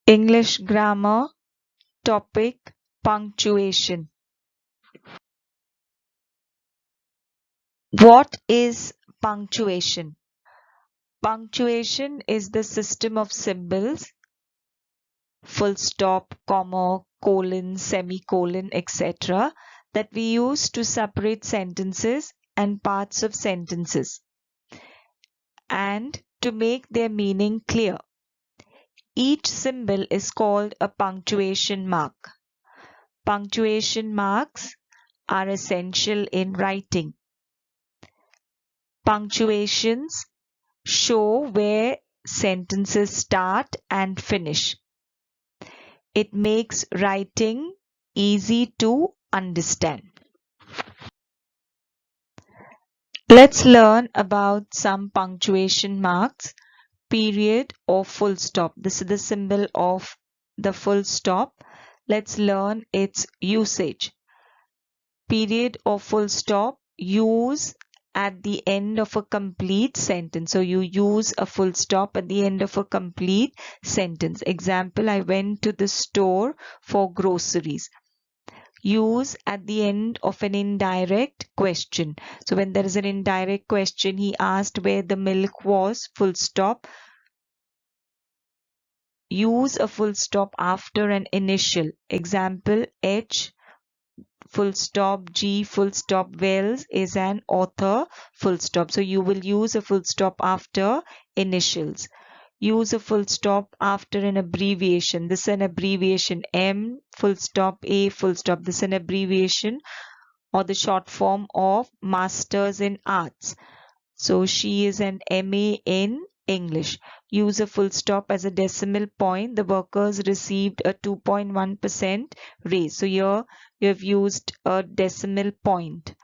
English grammar topic punctuation. What is punctuation? Punctuation is the system of symbols, full stop, comma, colon, semicolon, etc., that we use to separate sentences and parts of sentences and to make their meaning clear. Each symbol is called a punctuation mark. Punctuation marks are essential in writing. Punctuations show where sentences start and finish. It makes writing easy to understand. Let's learn about some punctuation marks. Period or full stop. This is the symbol of the full stop. Let's learn its usage. Period or full stop use at the end of a complete sentence. So you use a full stop at the end of a complete sentence. Example, I went to the store for groceries. Use at the end of an indirect question. So when there is an indirect question, he asked where the milk was, full stop. Use a full stop after an initial. Example, H full stop G full stop Wells is an author, full stop. So you will use a full stop after initials. Use a full stop after an abbreviation. This is an abbreviation, M full stop A full stop. This is an abbreviation or the short form of Masters in Arts. So she is an MA in English. Use a full stop as a decimal point. The workers received a 2.1% raise. So here you have used a decimal point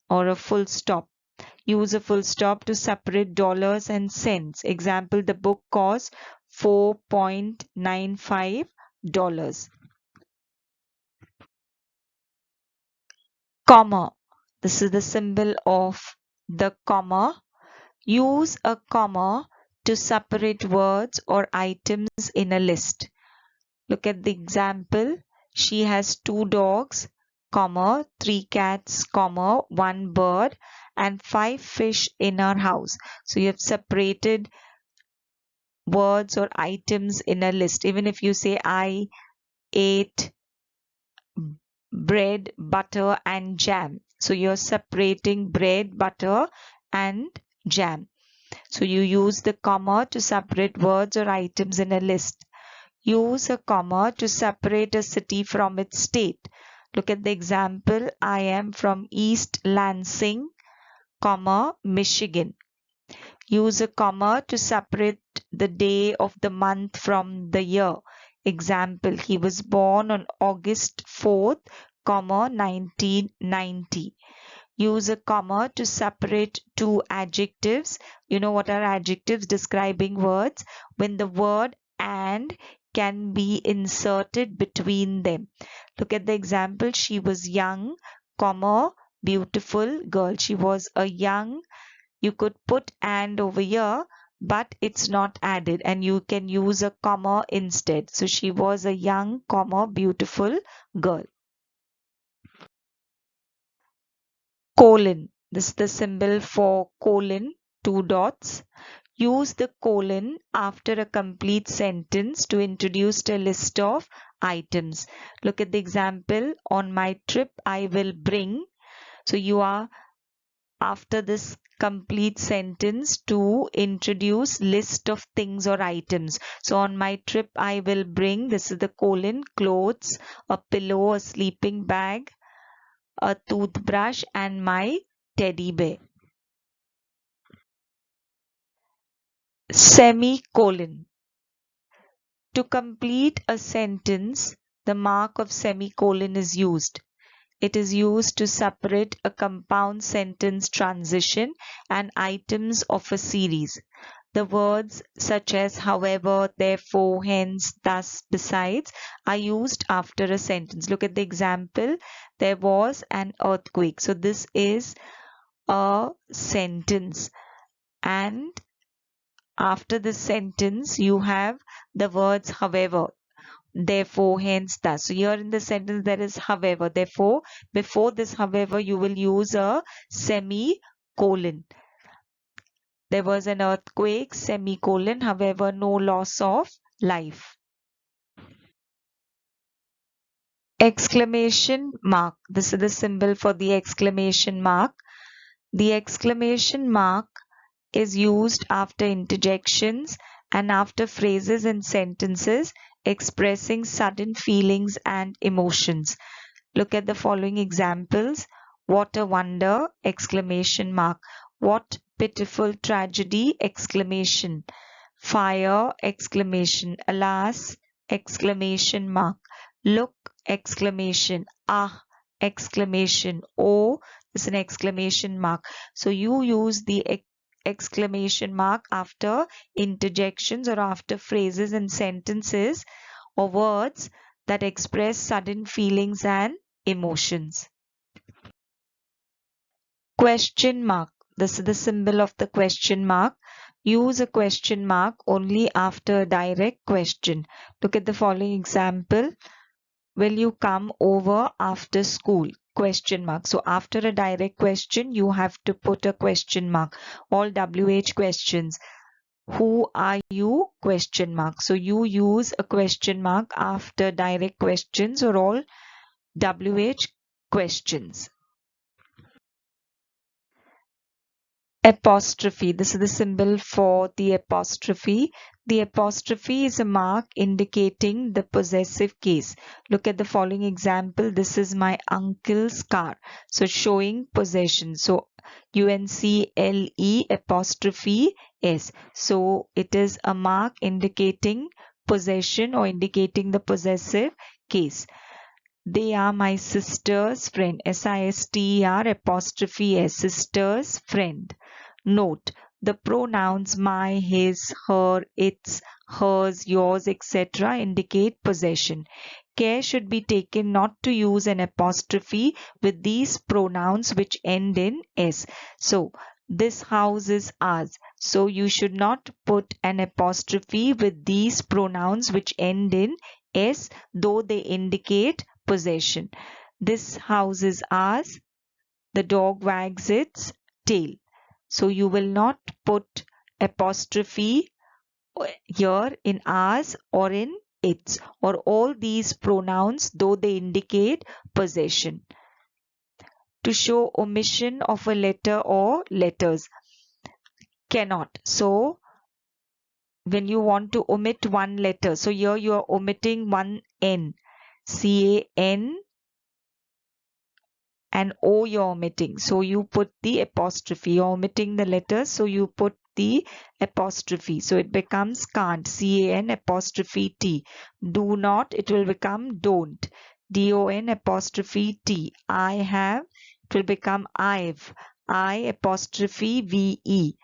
or a full stop. Use a full stop to separate dollars and cents. Example, the book cost $4.95. Comma. This is the symbol of the comma. Use a comma to separate words or items in a list. Look at the example. She has 2 dogs, comma, 3 cats, comma, 1 bird and 5 fish in her house. So you have separated words or items in a list. Even if you say I ate bread, butter and jam. So you're separating bread, butter and jam. So you use the comma to separate words or items in a list. Use a comma to separate a city from its state. Look at the example. I am from East Lansing, comma, Michigan. Use a comma to separate the day of the month from the year. Example, he was born on August 4th, comma, 1990. Use a comma to separate 2 adjectives. You know what are adjectives? Describing words. When the word and can be inserted between them. Look at the example. She was young, comma, beautiful girl. She was a young. You could put and over here, but it's not added and you can use a comma instead. So she was a young, comma, beautiful girl. Colon. This is the symbol for colon, 2 dots. Use the colon after a complete sentence to introduce a list of items. Look at the example. On my trip, I will bring. So you are after this complete sentence to introduce list of things or items. So on my trip, I will bring. This is the colon, clothes, a pillow, a sleeping bag, a toothbrush and my teddy bear. Semicolon. To complete a sentence, the mark of semicolon is used. It is used to separate a compound sentence transition and items of a series. The words such as however, therefore, hence, thus, besides are used after a sentence. Look at the example. There was an earthquake. So this is a sentence and after the sentence you have the words however. therefore, hence, thus. So here in the sentence there is however. Therefore, before this however, you will use a semicolon. There was an earthquake, semicolon, however, no loss of life. Exclamation mark. This is the symbol for the exclamation mark. The exclamation mark is used after interjections and after phrases and sentences expressing sudden feelings and emotions. Look at the following examples. What a wonder! Exclamation mark. What pitiful tragedy! Exclamation. Fire! Exclamation. Alas! Exclamation mark. Look! Exclamation. Ah! Exclamation. Oh! This is an exclamation mark. So you use the exclamation mark after interjections or after phrases and sentences or words that express sudden feelings and emotions. Question mark. This is the symbol of the question mark. Use a question mark only after a direct question. Look at the following example. Will you come over after school? Question mark. So after a direct question, you have to put a question mark. All WH questions. Who are you? Question mark. So you use a question mark after direct questions or all WH questions. Apostrophe. This is the symbol for the apostrophe. The apostrophe is a mark indicating the possessive case. Look at the following example. This is my uncle's car. So showing possession. So UNCLE apostrophe S. So it is a mark indicating possession or indicating the possessive case. They are my sister's friend. SISTER apostrophe S. Sister's friend. Note, the pronouns my, his, her, its, hers, yours, etc. indicate possession. Care should be taken not to use an apostrophe with these pronouns which end in S. So, this house is ours. So, you should not put an apostrophe with these pronouns which end in S, though they indicate possession. This house is ours. The dog wags its tail. So you will not put apostrophe here in ours or in its or all these pronouns though they indicate possession. To show omission of a letter or letters. Cannot. So when you want to omit one letter, so here you are omitting one N. CAN and O you're omitting. So you put the apostrophe. You're omitting the letters, so you put the apostrophe. So it becomes can't. CAN apostrophe T. Do not, it will become don't. DON apostrophe T. I have, it will become I've. I apostrophe VE.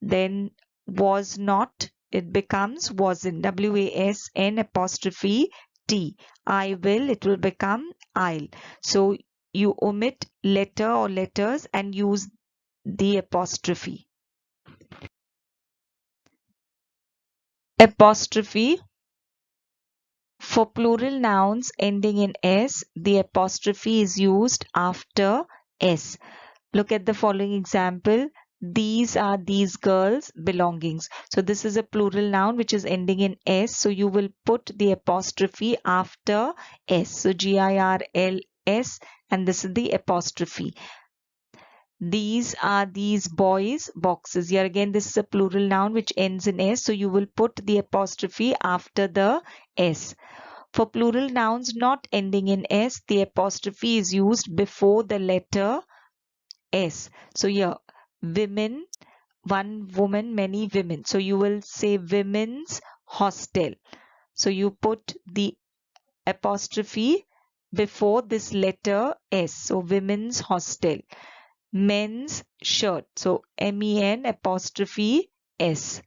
Then was not, it becomes wasn't. WASN apostrophe T. I will, it will become I'll. So you omit letter or letters and use the apostrophe. Apostrophe. For plural nouns ending in S, the apostrophe is used after S. Look at the following example. These are these girls' belongings. So this is a plural noun which is ending in S. So you will put the apostrophe after S. So GIRLS, and this is the apostrophe. These are these boys' boxes. Here again, this is a plural noun which ends in S. So you will put the apostrophe after the S. For plural nouns not ending in S, the apostrophe is used before the letter S. So here, women, one woman, many women. So you will say women's hostel. So you put the apostrophe before this letter S. So women's hostel. Men's shirt. So MEN apostrophe S.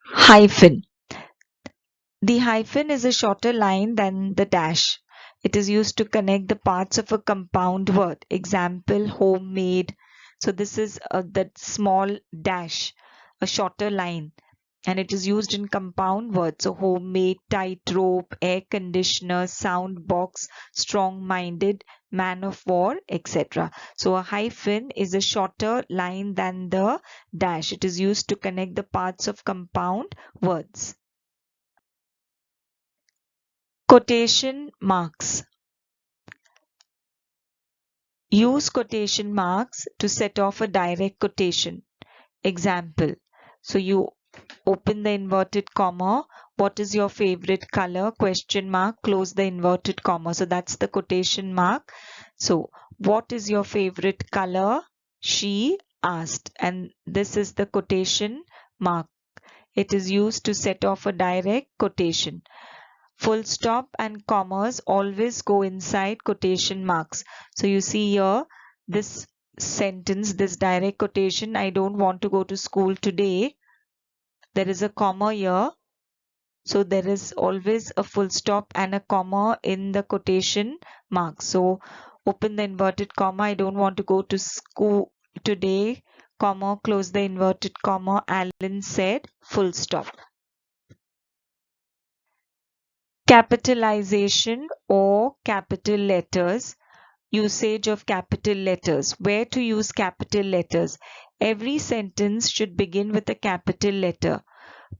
Hyphen. The hyphen is a shorter line than the dash. It is used to connect the parts of a compound word. Example, homemade. So this is that small dash, a shorter line. and it is used in compound words. So homemade, tightrope, air conditioner, sound box, strong-minded, man of war, etc. So a hyphen is a shorter line than the dash. It is used to connect the parts of compound words. Quotation marks. Use quotation marks to set off a direct quotation. Example. So you open the inverted comma. What is your favorite color? Question mark. Close the inverted comma. So that's the quotation mark. So what is your favorite color? She asked. And this is the quotation mark. It is used to set off a direct quotation. Full stop and commas always go inside quotation marks. So you see here this sentence, this direct quotation, I don't want to go to school today. There is a comma here. So there is always a full stop and a comma in the quotation mark. So open the inverted comma, I don't want to go to school today, comma, close the inverted comma, Alan said, full stop. Capitalization or capital letters. Usage of capital letters. Where to use capital letters? Every sentence should begin with a capital letter.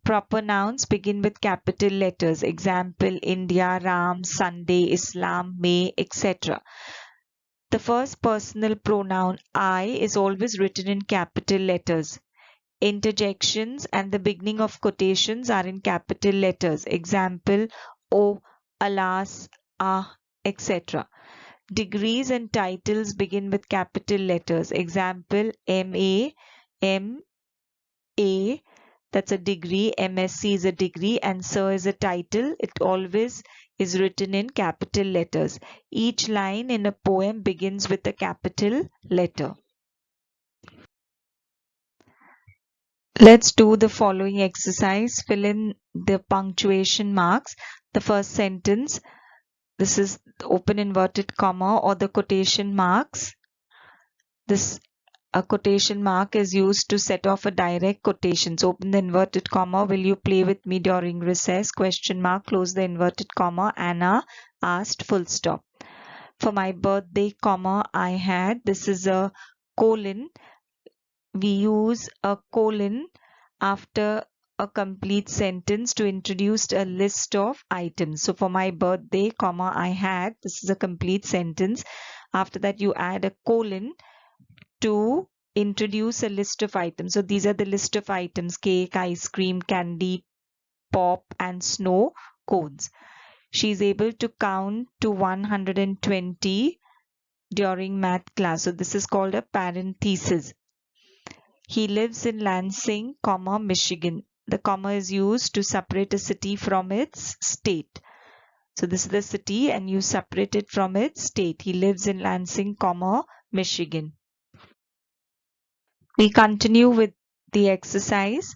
Proper nouns begin with capital letters. Example, India, Ram, Sunday, Islam, May, etc. The first personal pronoun I is always written in capital letters. Interjections and the beginning of quotations are in capital letters. Example, oh, alas, ah, etc. Degrees and titles begin with capital letters. Example, MA, MA, that's a degree, MSc is a degree, and Sir is a title. It always is written in capital letters. Each line in a poem begins with a capital letter. Let's do the following exercise. Fill in the punctuation marks. The first sentence, this is the open inverted comma or the quotation marks. This a quotation mark is used to set off a direct quotation. So open the inverted comma. Will you play with me during recess? Question mark. Close the inverted comma. Anna asked, full stop. For my birthday, comma, I had. This is a colon. We use a colon after a complete sentence to introduce a list of items. So for my birthday, comma, I had. This is a complete sentence. After that, you add a colon to introduce a list of items. So these are the list of items: cake, ice cream, candy, pop, and snow cones. She is able to count to 120 during math class. So this is called a parenthesis. He lives in Lansing, comma, Michigan. The comma is used to separate a city from its state. So this is the city and you separate it from its state. He lives in Lansing, comma, Michigan. We continue with the exercise.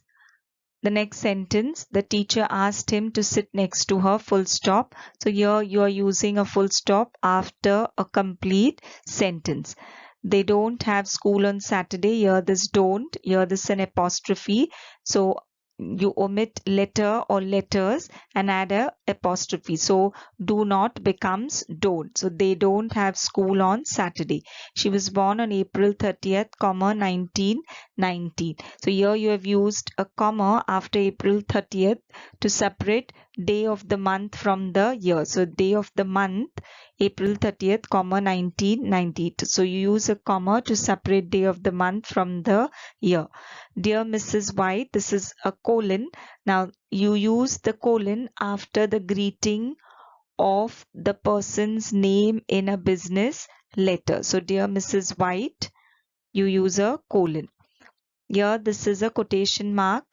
The next sentence, the teacher asked him to sit next to her, full stop. So here you are using a full stop after a complete sentence. They don't have school on Saturday. Here this don't, here this an apostrophe. So you omit letter or letters and add a apostrophe. So do not becomes don't. So they don't have school on Saturday. She was born on April 30th, 1919. So here you have used a comma after April 30th to separate day of the month from the year. So day of the month, April 30th, 1990. So you use a comma to separate day of the month from the year. Dear Mrs. White, this is a colon. Now you use the colon after the greeting of the person's name in a business letter. So dear Mrs. White, you use a colon. Here this is a quotation mark,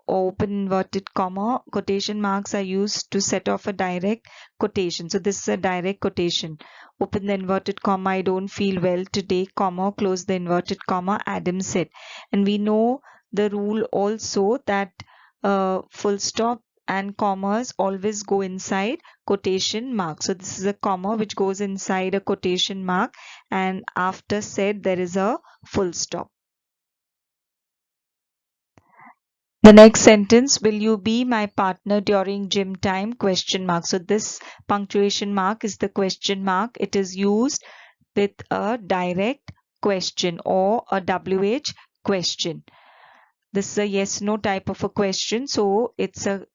open inverted comma. Quotation marks are used to set off a direct quotation. So this is a direct quotation. Open the inverted comma, I don't feel well today, comma, close the inverted comma, Adam said. And we know the rule also that full stop and commas always go inside quotation mark. So this is a comma which goes inside a quotation mark, and after said there is a full stop. The next sentence, will you be my partner during gym time? Question mark. So this punctuation mark is the question mark. It is used with a direct question or a WH question. This is a yes no type of a question, so it's a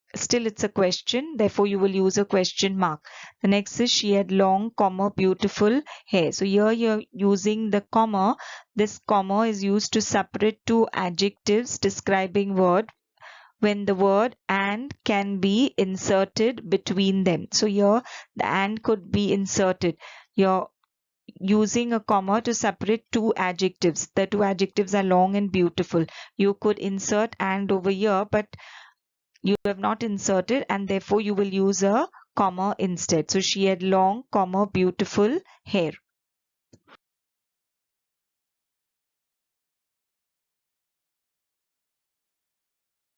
question, therefore you will use a question mark. The next is, she had long comma beautiful hair. So here you're using the comma. This comma is used to separate two adjectives describing word when the word and can be inserted between them. So here the and could be inserted. You're using a comma to separate two adjectives. The two adjectives are long and beautiful. You could insert and over here, but you have not inserted, and therefore you will use a comma instead. So she had long comma beautiful hair.